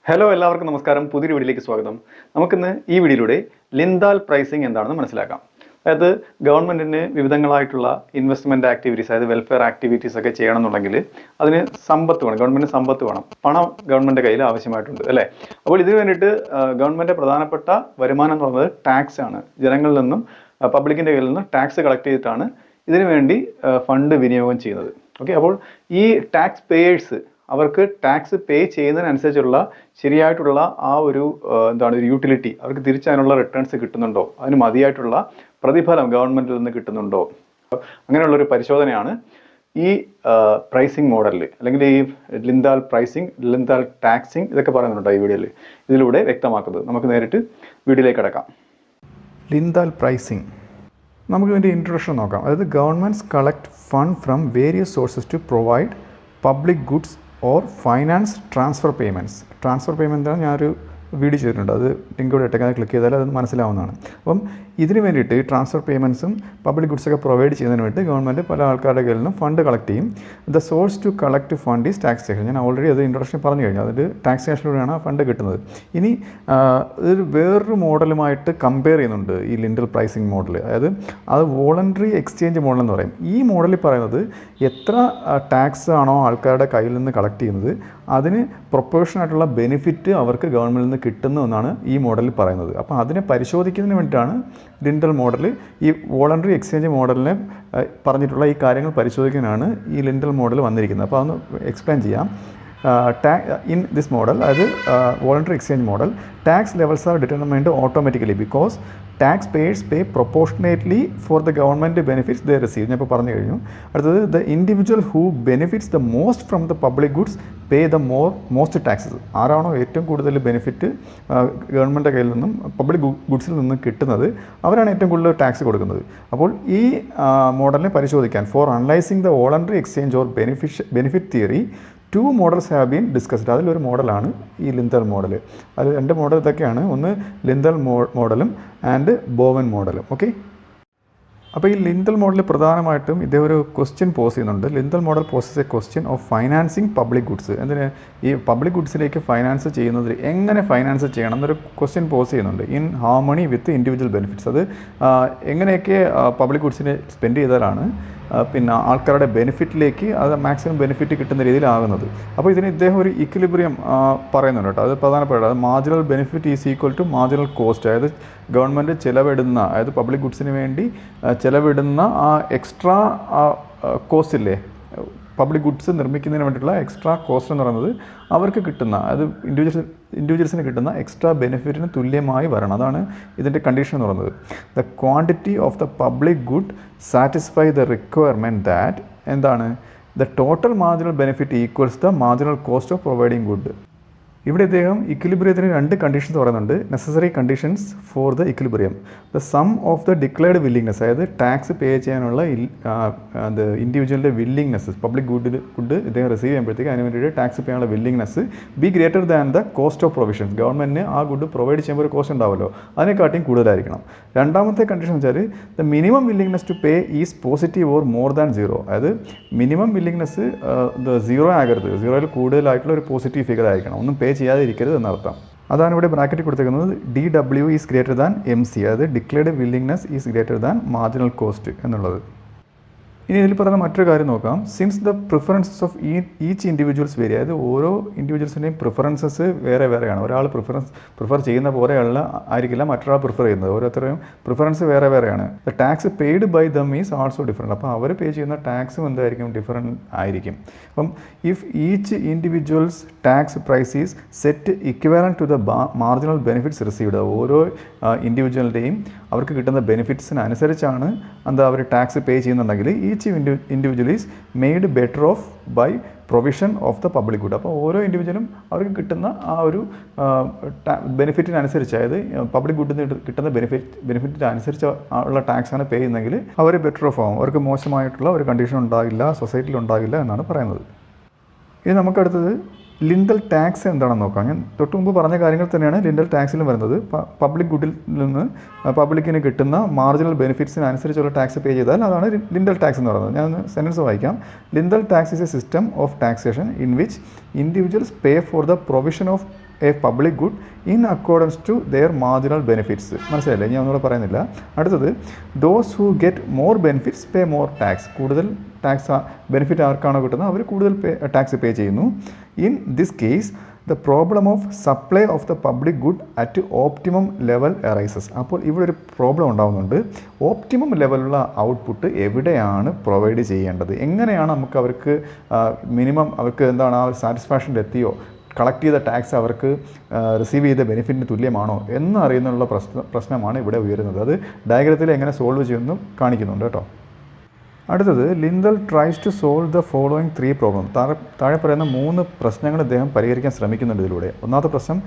Hello എല്ലാവർക്കും നമസ്കാരം. പുതിയൊരു വീഡിയോയിലേക്ക് സ്വാഗതം. നമുക്കിന്ന് ഈ വീഡിയോയിലൂടെ ലിൻഡാൽ പ്രൈസിംഗ് എന്താണെന്ന് മനസ്സിലാക്കാം. അതായത് ഗവൺമെൻറ്റിന് വിവിധങ്ങളായിട്ടുള്ള ഇൻവെസ്റ്റ്മെൻറ്റ് ആക്ടിവിറ്റീസ്, അതായത് വെൽഫെയർ ആക്ടിവിറ്റീസ് ഒക്കെ ചെയ്യണമെന്നുണ്ടെങ്കിൽ അതിന് സമ്പത്ത് വേണം, ഗവൺമെൻറ്റിന് സമ്പത്ത് വേണം, പണം ഗവൺമെൻറ് കയ്യിൽ ആവശ്യമായിട്ടുണ്ട് അല്ലേ. അപ്പോൾ ഇതിന് വേണ്ടിയിട്ട് ഗവൺമെൻറ് പ്രധാനപ്പെട്ട വരുമാനം എന്ന് പറയുന്നത് ടാക്സ് ആണ്. ജനങ്ങളിൽ നിന്നും പബ്ലിക്കിൻ്റെ കയ്യിൽ നിന്നും ടാക്സ് കളക്ട് ചെയ്തിട്ടാണ് ഇതിനു വേണ്ടി ഫണ്ട് വിനിയോഗം ചെയ്യുന്നത്. ഓക്കെ, അപ്പോൾ ഈ ടാക്സ് പേയേഴ്സ് അവർക്ക് ടാക്സ് പേ ചെയ്യുന്നതിനനുസരിച്ചുള്ള ശരിയായിട്ടുള്ള ആ ഒരു ഒരു യൂട്ടിലിറ്റി അവർക്ക് തിരിച്ചതിനുള്ള റിട്ടേൺസ് കിട്ടുന്നുണ്ടോ, അതിന് മതിയായിട്ടുള്ള പ്രതിഫലം ഗവൺമെൻറ്റിൽ നിന്ന് കിട്ടുന്നുണ്ടോ, അങ്ങനെയുള്ളൊരു പരിശോധനയാണ് ഈ പ്രൈസിങ് മോഡലിൽ, അല്ലെങ്കിൽ ഈ ലിൻഡാൽ പ്രൈസിങ്, ലിൻഡാൽ ടാക്സിങ് ഇതൊക്കെ പറയുന്നുണ്ടോ ഈ വീഡിയോയിൽ, ഇതിലൂടെ വ്യക്തമാക്കുന്നത്. നമുക്ക് നേരിട്ട് വീഡിയോയിലേക്ക് കിടക്കാം. ലിൻഡാൽ പ്രൈസിങ്, നമുക്ക് ഇതിൻ്റെ ഇൻട്രൊഡക്ഷൻ നോക്കാം. അതായത് governments collect fund from various sources to provide public goods or finance transfer payments. Transfer പേയ്മെൻറ്റാണ് ഞാനൊരു വീഡിയോ ചെയ്തിട്ടുണ്ട്, അത് ലിങ്ക് ഇവിടെ ഇട്ടേക്കാൻ ക്ലിക്ക് ചെയ്താൽ അത് മനസ്സിലാവുന്നതാണ്. അപ്പം ഇതിന് വേണ്ടിയിട്ട് ട്രാൻസ്ഫർ പേയ്മെൻറ്റ്സും പബ്ലിക് ഗുഡ്സൊക്കെ പ്രൊവൈഡ് ചെയ്യുന്നതിന് വേണ്ടി ഗവൺമെൻറ് പല ആൾക്കാരുടെ കയ്യിൽ നിന്നും ഫണ്ട് കളക്ട് ചെയ്യും. The source to collect fund is taxation. ഞാൻ ഓൾറെഡി അത് ഇൻട്രൊഡക്ഷൻ പറഞ്ഞു കഴിഞ്ഞു. അതിൽ ടാക്സേഷനിലൂടെയാണ് ആ ഫണ്ട് കിട്ടുന്നത്. ഇനി ഇതൊരു വേറൊരു മോഡലുമായിട്ട് കമ്പയർ ചെയ്യുന്നുണ്ട് ഈ ലിൻഡൽ പ്രൈസിങ് മോഡൽ. അതായത് അത് വോളണ്ടറി എക്സ്ചേഞ്ച് മോഡൽ എന്ന് പറയും. ഈ മോഡലിൽ പറയുന്നത് എത്ര ടാക്സ് ആണോ ആൾക്കാരുടെ കയ്യിൽ നിന്ന് കളക്ട് ചെയ്യുന്നത് അതിന് പ്രൊപ്പോർഷനായിട്ടുള്ള ബെനിഫിറ്റ് അവർക്ക് ഗവൺമെൻറ്റിൽ നിന്ന് കിട്ടുന്നു എന്നാണ് ഈ മോഡലിൽ പറയുന്നത്. അപ്പോൾ അതിനെ പരിശോധിക്കുന്നതിന് വേണ്ടിയിട്ടാണ് ലിൻഡൽ മോഡൽ. ഈ വോളണ്ടറി എക്സ്ചേഞ്ച് മോഡലിനെ പറഞ്ഞിട്ടുള്ള ഈ കാര്യങ്ങൾ പരിശോധിക്കാനാണ് ഈ ലിൻഡൽ മോഡൽ വന്നിരിക്കുന്നത്. അപ്പോൾ അതൊന്ന് എക്സ്പ്ലെയിൻ ചെയ്യാം. In this model, അതായത് voluntary exchange model, tax levels are determined automatically because tax payers pay proportionately for the government benefits they receive. ഞാൻ ഇപ്പോൾ പറഞ്ഞു കഴിഞ്ഞു. അടുത്തത് the individual who benefits the most from the public goods pay the most taxes. ആരാണോ ഏറ്റവും കൂടുതൽ benefit government കയ്യിൽ നിന്നും പബ്ലിക് ഗുഡ്സിൽ നിന്നും കിട്ടുന്നത് അവരാണ് ഏറ്റവും കൂടുതൽ ടാക്സ് കൊടുക്കുന്നത്. അപ്പോൾ ഈ മോഡലിനെ പരിശോധിക്കാൻ for analysing the voluntary exchange or benefit theory 2 models have been discussed. അതിലൊരു മോഡലാണ് ഈ ലിൻഡൽ മോഡൽ. അത് 2 മോഡൽ ഇതൊക്കെയാണ്. ഒന്ന് ലിൻഡൽ മോഡലും ആൻഡ് ബോവൻ മോഡലും. ഓക്കെ, അപ്പോൾ ഈ ലിൻഡൽ മോഡൽ പ്രധാനമായിട്ടും ഇദ്ദേഹം ഒരു ക്വസ്റ്റ്യൻ പോസ് ചെയ്യുന്നുണ്ട്. Lintel model poses A question of financing public goods. എന്തിന് ഈ പബ്ലിക് ഗുഡ്സിലേക്ക് ഫൈനാൻസ് ചെയ്യുന്നതിൽ എങ്ങനെ ഫൈനാൻസ് ചെയ്യണം എന്നൊരു ക്വസ്റ്റ്യൻ പോസ് ചെയ്യുന്നുണ്ട്. In harmony with individual benefits. അത് എങ്ങനെയൊക്കെ പബ്ലിക് ഗുഡ്സിനെ സ്പെൻഡ് ചെയ്താലാണ് പിന്നെ ആൾക്കാരുടെ ബെനിഫിറ്റിലേക്ക് അത് മാക്സിമം ബെനിഫിറ്റ് കിട്ടുന്ന രീതിയിലാകുന്നത്. അപ്പോൾ ഇതിന് ഇദ്ദേഹം ഒരു ഇക്വിലിബ്രിയം പറയുന്നുണ്ട് കേട്ടോ. അത് പ്രധാനപ്പെട്ട അത് marginal benefit is equal to marginal cost. അതായത് ഗവൺമെൻറ് ചിലവിടുന്ന, അതായത് പബ്ലിക് ഗുഡ്സിന് വേണ്ടി ചിലവിടുന്ന ആ എക്സ്ട്രാ കോസ്റ്റില്ലേ, പബ്ലിക് ഗുഡ്സ് നിർമ്മിക്കുന്നതിന് വേണ്ടിയിട്ടുള്ള എക്സ്ട്രാ കോസ്റ്റ് എന്ന് പറയുന്നത് അവർക്ക് കിട്ടുന്ന, അത് ഇൻഡിവിജ്വൽസിന് കിട്ടുന്ന എക്സ്ട്രാ ബെനിഫിറ്റിന് തുല്യമായി വരണം. അതാണ് ഇതിൻ്റെ കണ്ടീഷൻ എന്ന് പറയുന്നത്. The quantity of the public good satisfy the requirement that എന്താണ് the total marginal benefit equals the marginal cost of providing good. ഇവിടെ ഇദ്ദേഹം ഇക്വിലിബ്രിയത്തിന് 2 കണ്ടീഷൻസ് പറയുന്നുണ്ട്. Necessary conditions for the equilibrium. The sum of the declared willingness, അതായത് tax pay ചെയ്യാനുള്ള ഇൻഡിവിജ്വലിൻ്റെ willingness, public good ഇദ്ദേഹം receive ചെയ്യുമ്പോഴത്തേക്ക് അതിന് വേണ്ടിയിട്ട് ടാക്സ് പേ ചെയ്യാനുള്ള willingness be greater than the cost of provisions. ഗവൺമെൻറ്റിന് ആ ഗുഡ് പ്രൊവൈഡ് ചെയ്യുമ്പോൾ ഒരു കോസ്റ്റ് ഉണ്ടാവുമല്ലോ, അതിനെക്കാട്ടിയും കൂടുതലായിരിക്കണം. രണ്ടാമത്തെ കണ്ടീഷൻ വെച്ചാൽ the minimum willingness to pay is positive or more than 0. അതായത് മിനിമം വില്ലിങ്നെസ് 0 ആകരുത്, 0യിൽ കൂടുതലായിട്ടുള്ള ഒരു പോസിറ്റീവ് ഫിഗർ ആയിരിക്കണം, ഒന്നും പേ ചെയ്യാതിരിക്കരുത് എന്നർത്ഥം. അതാണ് ഇവിടെ ബ്രാക്കറ്റിൽ കൊടുത്തിരിക്കുന്നത്. DW is greater than MC, അതായത് declared willingness is greater than marginal cost എന്നുള്ളത്. ഇനി ഇതിൽ പറയുന്ന മറ്റൊരു കാര്യം നോക്കാം. Since the preferences of each individuals vary, അതായത് ഓരോ ഇൻഡിവിജ്വൽസിൻ്റെയും പ്രിഫറൻസസ് വേറെ വേറെയാണ്. ഒരാൾ പ്രിഫർ ചെയ്യുന്ന പോലെയുള്ള ആയിരിക്കില്ല മറ്റൊരാൾ പ്രിഫർ ചെയ്യുന്നത്. ഓരോരുത്തരെയും പ്രിഫറൻസ് വേറെ വേറെയാണ്. The tax paid by them is also different. അപ്പോൾ അവർ പേ ചെയ്യുന്ന ടാക്സും എന്തായിരിക്കും, ഡിഫറെൻറ്റ് ആയിരിക്കും. അപ്പം if each individuals tax price is set equivalent to the marginal benefits received, ഓരോ ഇൻഡിവിജ്വലിൻ്റെയും അവർക്ക് കിട്ടുന്ന ബെനിഫിറ്റ്സിനനുസരിച്ചാണ് അവർ ടാക്സ് പേ ചെയ്യുന്നുണ്ടെങ്കിൽ each individual is made better off by provision of the public good. അപ്പോൾ ഓരോ ഇൻഡിവിജ്വലും അവർക്ക് കിട്ടുന്ന ആ ഒരു ബെനിഫിറ്റിനനുസരിച്ച്, അതായത് പബ്ലിക് ഗുഡിന് കിട്ടുന്ന ബെനിഫിറ്റിനനുസരിച്ച് ഉള്ള ടാക്സാണ് പേ ചെയ്യുന്നതെങ്കിൽ അവർ ബെറ്റർ ഓഫ് ആവും, അവർക്ക് മോശമായിട്ടുള്ള ഒരു കണ്ടീഷൻ ഉണ്ടാകില്ല, സൊസൈറ്റിയിൽ ഉണ്ടാകില്ല എന്നാണ് പറയുന്നത്. ഇനി നമുക്കടുത്തത് ലിൻഡൽ ടാക്സ് എന്താണെന്ന് നോക്കാം. ഞാൻ തൊട്ട് മുമ്പ് പറഞ്ഞ കാര്യങ്ങൾ തന്നെയാണ് ലിൻഡൽ ടാക്സിലും വരുന്നത്. പബ്ലിക് ഗുഡിൽ നിന്ന് പബ്ലിക്കിന് കിട്ടുന്ന മാർജിനൽ ബെനിഫിറ്റ്സിനനുസരിച്ചുള്ള ടാക്സ് പേ ചെയ്താൽ അതാണ് ലിൻഡൽ ടാക്സ് എന്ന് പറയുന്നത്. ഞാൻ സെൻറ്റൻസ് വായിക്കാം. Lindahl tax is a system of taxation in which individuals pay for the provision of a public good in accordance to their marginal benefits. മനസ്സിലായില്ലേ? ഞാൻ ഒന്നുകൂടെ പറയുന്നില്ല. അടുത്തത്, those who get more benefits pay more tax. കൂടുതൽ tax benefit ആർക്കാണോ കിട്ടുന്നത് അവർ കൂടുതൽ ടാക്സ് പേ ചെയ്യുന്നു. In this case the problem of supply of the public good at optimum level arises. അപ്പോൾ ഇവിടെ ഒരു പ്രോബ്ലം ഉണ്ടാകുന്നുണ്ട്. ഓപ്റ്റിമം ലെവലുള്ള ഔട്ട്പുട്ട് എവിടെയാണ് പ്രൊവൈഡ് ചെയ്യേണ്ടത്, എങ്ങനെയാണ് നമുക്ക് അവർക്ക് മിനിമം അവർക്ക് എന്താണ് ആ സാറ്റിസ്ഫാക്ഷനിൽ എത്തിയോ, കളക്ട് ചെയ്ത ടാക്സ് അവർക്ക് റിസീവ് ചെയ്ത ബെനിഫിറ്റിന് തുല്യമാണോ എന്നറിയുന്നുള്ള പ്രശ്നമാണ് ഇവിടെ ഉയരുന്നത്. അത് ഡയഗ്രത്തിൽ എങ്ങനെ സോൾവ് ചെയ്യുമെന്നും കാണിക്കുന്നുണ്ട് കേട്ടോ. അടുത്തത്, Lindahl tries to solve the following 3 problem. താഴെ പറയുന്ന 3 പ്രശ്നങ്ങൾ ഇദ്ദേഹം പരിഹരിക്കാൻ ശ്രമിക്കുന്നുണ്ട് ഇതിലൂടെ. ഒന്നാമത്തെ പ്രശ്നം,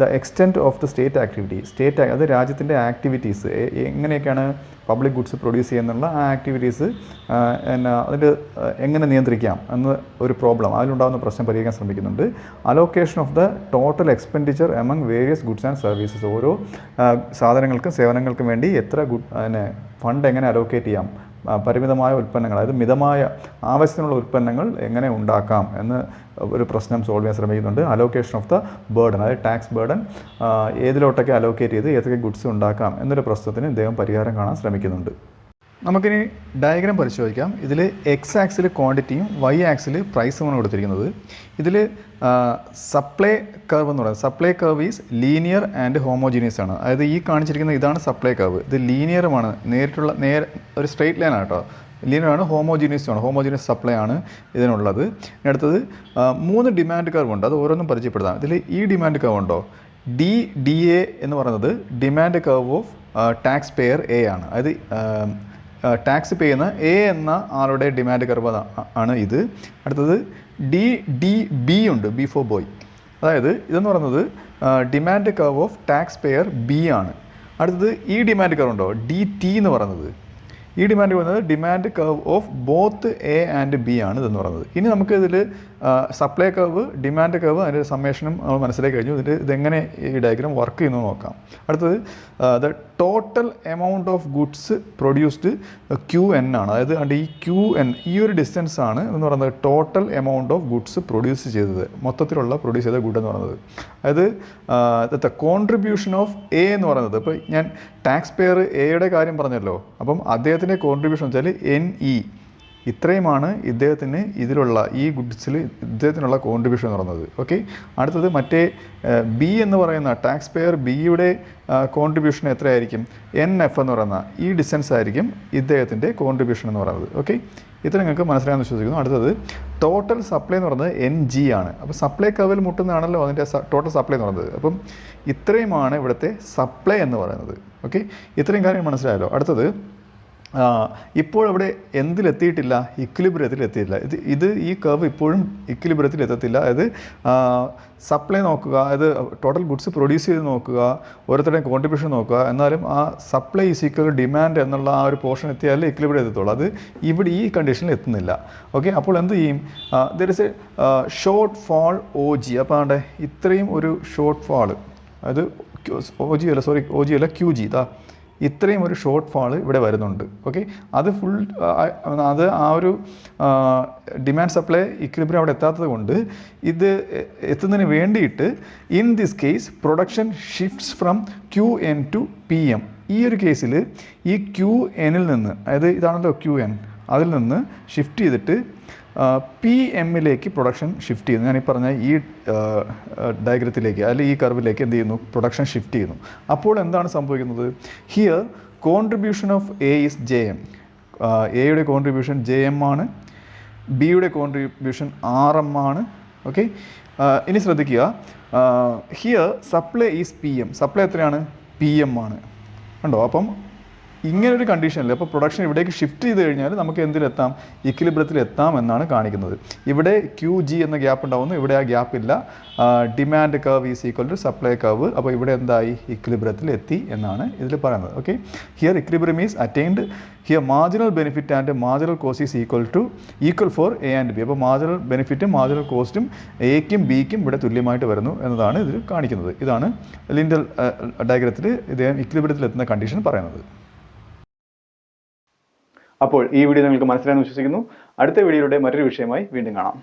the extent of the state activity. അത് രാജ്യത്തിൻ്റെ ആക്ടിവിറ്റീസ്, എങ്ങനെയൊക്കെയാണ് പബ്ലിക് ഗുഡ്സ് പ്രൊഡ്യൂസ് ചെയ്യുന്നുള്ള ആ ആക്ടിവിറ്റീസ് അതിൽ എങ്ങനെ നിയന്ത്രിക്കാം എന്ന ഒരു പ്രോബ്ലം, അതിലുണ്ടാകുന്ന പ്രശ്നം പരിഹരിക്കാൻ ശ്രമിക്കുന്നുണ്ട്. Allocation of the total expenditure among various goods and services. ഓരോ സാധനങ്ങൾക്കും സേവനങ്ങൾക്കും വേണ്ടി എത്ര ഫണ്ട് എങ്ങനെ അലോക്കേറ്റ് ചെയ്യാം, പരിമിതമായ ഉൽപ്പന്നങ്ങൾ, അതായത് മിതമായ ആവശ്യത്തിനുള്ള ഉൽപ്പന്നങ്ങൾ എങ്ങനെ ഉണ്ടാക്കാം എന്ന് ഒരു പ്രശ്നം സോൾവ് ചെയ്യാൻ ശ്രമിക്കുന്നുണ്ട്. അലോക്കേഷൻ ഓഫ് ദ ബേർഡൻ, അതായത് ടാക്സ് ബേർഡൻ ഏതിലോട്ടൊക്കെ അലോക്കേറ്റ് ചെയ്ത് ഏതൊക്കെ ഗുഡ്സ് ഉണ്ടാക്കാം എന്നൊരു പ്രശ്നത്തിന് ഇദ്ദേഹം പരിഹാരം കാണാൻ ശ്രമിക്കുന്നുണ്ട്. നമുക്കിനി ഡയഗ്രാം പരിശോധിക്കാം. ഇതിൽ എക്സ് ആക്സിൽ ക്വാണ്ടിറ്റിയും വൈ ആക്സിൽ പ്രൈസുമാണ് കൊടുത്തിരിക്കുന്നത്. ഇതിൽ സപ്ലൈ കർവ് എന്ന് പറയുന്നത്, supply curve is linear and homogeneous ആണ്. അതായത് ഈ കാണിച്ചിരിക്കുന്ന ഇതാണ് സപ്ലൈ കർവ്. ഇത് ലീനിയറുമാണ്, ഒരു സ്ട്രെയിറ്റ് ലൈൻ ആണ് കേട്ടോ. ലീനിയറാണ്, ഹോമോജീനിയസ് സപ്ലൈ ആണ് ഇതിനുള്ളത്. അടുത്തത് 3 ഡിമാൻഡ് കർവ് ഉണ്ട്. അത് ഓരോന്നും പരിചയപ്പെടുത്താം. ഇതിൽ ഈ ഡിമാൻഡ് കർവ് ഉണ്ടോ, ഡി എ എന്ന് പറയുന്നത് demand curve of tax pair A ആണ്. അതായത് ടാക്സ് പേ ചെയ്യുന്ന എ എന്ന ആളുടെ ഡിമാൻഡ് കർവ് ആണ് ഇത്. അടുത്തത് ഡി ബി ഉണ്ട്, ബി ഫോർ ബോയ്. അതായത് ഇതെന്ന് പറയുന്നത് demand curve of tax pair B ആണ്. അടുത്തത് ഈ ഡിമാൻഡ് കർവ് ഉണ്ടോ, ഡി ടി എന്ന് പറയുന്നത്. ഈ ഡിമാൻഡ് പറയുന്നത് demand curve of both A and B ആണ് ഇതെന്ന് പറയുന്നത്. ഇനി നമുക്ക് ഇതിൽ സപ്ലൈ കർവ്, ഡിമാൻഡ് കർവ്, അതിൻ്റെ സമ്മേഷനും നമ്മൾ മനസ്സിലാക്കി കഴിഞ്ഞു. ഇതെങ്ങനെ ഈ ഡയഗ്രാം വർക്ക് ചെയ്യുന്നു നോക്കാം. അടുത്തത് the total amount of goods produced Q N ആണ്. അതായത് ഈ ക്യു എൻ, ഈ ഒരു ഡിസ്റ്റൻസ് ആണ് എന്ന് പറയുന്നത് total amount of goods produce ചെയ്തത്, മൊത്തത്തിലുള്ള പ്രൊഡ്യൂസ് ചെയ്ത ഗുഡ് എന്ന് പറയുന്നത്. അതായത് കോൺട്രിബ്യൂഷൻ ഓഫ് എ എന്ന് പറയുന്നത്, ഇപ്പോൾ ഞാൻ ടാക്സ് പെയർ എയുടെ കാര്യം പറഞ്ഞല്ലോ, അപ്പം അദ്ദേഹത്തിൻ്റെ കോൺട്രിബ്യൂഷൻ വെച്ചാൽ NE, ഇത്രയുമാണ് ഇദ്ദേഹത്തിന് ഇതിലുള്ള ഈ ഗുഡ്സിൽ ഇദ്ദേഹത്തിനുള്ള കോൺട്രിബ്യൂഷൻ എന്ന് പറയുന്നത്. ഓക്കെ. അടുത്തത് മറ്റേ ബി എന്ന് പറയുന്ന ടാക്സ് പെയർ ബിയുടെ കോൺട്രിബ്യൂഷൻ എത്രയായിരിക്കും, NF എന്ന് പറയുന്ന ഈ ഡിസ്റ്റൻസ് ആയിരിക്കും ഇദ്ദേഹത്തിൻ്റെ കോൺട്രിബ്യൂഷൻ എന്ന് പറയുന്നത്. ഓക്കെ. ഇത്ര നിങ്ങൾക്ക് മനസ്സിലായെന്ന് വിശ്വസിക്കുന്നു. അടുത്തത് ടോട്ടൽ സപ്ലൈ എന്ന് പറയുന്നത് NG ആണ്. അപ്പോൾ സപ്ലൈ കർവിൽ മുട്ടുന്നതാണല്ലോ അതിൻ്റെ ടോട്ടൽ സപ്ലൈ എന്ന് പറയുന്നത്. അപ്പം ഇത്രയുമാണ് ഇവിടുത്തെ സപ്ലൈ എന്ന് പറയുന്നത്. ഓക്കെ. ഇത്രയും കാര്യം മനസ്സിലായല്ലോ. അടുത്തത്, ഇപ്പോൾ ഇവിടെ എന്തിലെത്തിയിട്ടില്ല, ഇക്വിലിബ്രിയത്തിൽ എത്തിയിട്ടില്ല. ഈ കർവ് ഇപ്പോഴും ഇക്വിലിബ്രിയത്തിൽ എത്തത്തില്ല. അതായത് സപ്ലൈ നോക്കുക, അതായത് ടോട്ടൽ ഗുഡ്സ് പ്രൊഡ്യൂസ് ചെയ്ത് നോക്കുക, ഓരോരുത്തരുടെയും കോൺട്രിബ്യൂഷൻ നോക്കുക, എന്നാലും ആ സപ്ലൈ ഈസ് ഈക്വൽ ഡിമാൻഡ് എന്നുള്ള ആ ഒരു പോർഷൻ എത്തിയാലേ ഇക്വിലിബ്രിയം എത്തത്തുള്ളൂ. അത് ഇവിടെ ഈ കണ്ടീഷനിൽ എത്തുന്നില്ല. ഓക്കെ. അപ്പോൾ എന്ത് ചെയ്യും, there is A short fall OG. അപ്പോൾ അവിടെ ഇത്രയും ഒരു ഷോർട്ട് ഫാൾ, അതായത് OG അല്ല QG, ഇത്രയും ഒരു ഷോർട്ട് ഫാൾ ഇവിടെ വരുന്നുണ്ട്. ഓക്കെ. അത് ആ ഒരു ഡിമാൻഡ് സപ്ലൈ ഇക്വിലിബ്രിയം അവിടെ എത്താത്തത് കൊണ്ട് ഇത് എത്തുന്നതിന് വേണ്ടിയിട്ട് in this case production shifts from QN to PM. ഈ ഒരു കേസിൽ ഈ QNൽ നിന്ന്, അതായത് ഇതാണല്ലോ QN, അതിൽ നിന്ന് ഷിഫ്റ്റ് ചെയ്തിട്ട് PM-ലേക്ക് പ്രൊഡക്ഷൻ ഷിഫ്റ്റ് ചെയ്യുന്നു. ഞാൻ ഈ പറഞ്ഞ ഈ ഡയഗ്രത്തിലേക്ക് അല്ലെങ്കിൽ ഈ കർവിലേക്ക് എന്ത് ചെയ്യുന്നു, പ്രൊഡക്ഷൻ ഷിഫ്റ്റ് ചെയ്യുന്നു. അപ്പോൾ എന്താണ് സംഭവിക്കുന്നത്, here contribution of A is JM. എയുടെ കോൺട്രിബ്യൂഷൻ JM ആണ്, ബിയുടെ കോൺട്രിബ്യൂഷൻ RM ആണ്. ഓക്കെ. ഇനി ശ്രദ്ധിക്കുക, here supply is PM. Supply എത്രയാണ്, PM ആണ്. കണ്ടോ. അപ്പം ഇങ്ങനൊരു കണ്ടീഷനിൽ അപ്പോൾ പ്രൊഡക്ഷൻ ഇവിടേക്ക് ഷിഫ്റ്റ് ചെയ്ത് കഴിഞ്ഞാൽ നമുക്ക് എന്തിലെത്താം, ഇക്വിലിബ്രിയത്തിൽ എത്താം എന്നാണ് കാണിക്കുന്നത്. ഇവിടെ QG എന്ന ഗ്യാപ്പ് ഉണ്ടാവുന്നു, ഇവിടെ ആ ഗ്യാപ്പ് ഇല്ല. Demand curve is equal to supply curve. അപ്പോൾ ഇവിടെ എന്തായി, ഇക്വിലിബ്രിയത്തിൽ എത്തി എന്നാണ് ഇതിൽ പറയുന്നത്. Okay. Here equilibrium is attained. Here marginal benefit and marginal cost is equal for A and B. അപ്പോൾ മാർജിനൽ ബെനിഫിറ്റും മാർജിനൽ കോസ്റ്റും Aക്കും Bക്കും ഇവിടെ തുല്യമായിട്ട് വരുന്നു എന്നതാണ് ഇതിൽ കാണിക്കുന്നത്. ഇതാണ് ലിൻഡൽ ഡയഗ്രത്തിൽ ഇദ്ദേഹം ഇക്വിലിബ്രിയത്തിൽ എത്തുന്ന കണ്ടീഷൻ പറയുന്നത്. അപ്പോൾ ഈ വീഡിയോ നിങ്ങൾക്ക് മനസ്സിലായെന്ന് വിശ്വസിക്കുന്നു. അടുത്ത വീഡിയോയുടെ മറ്റൊരു വിഷയമായി വീണ്ടും കാണാം.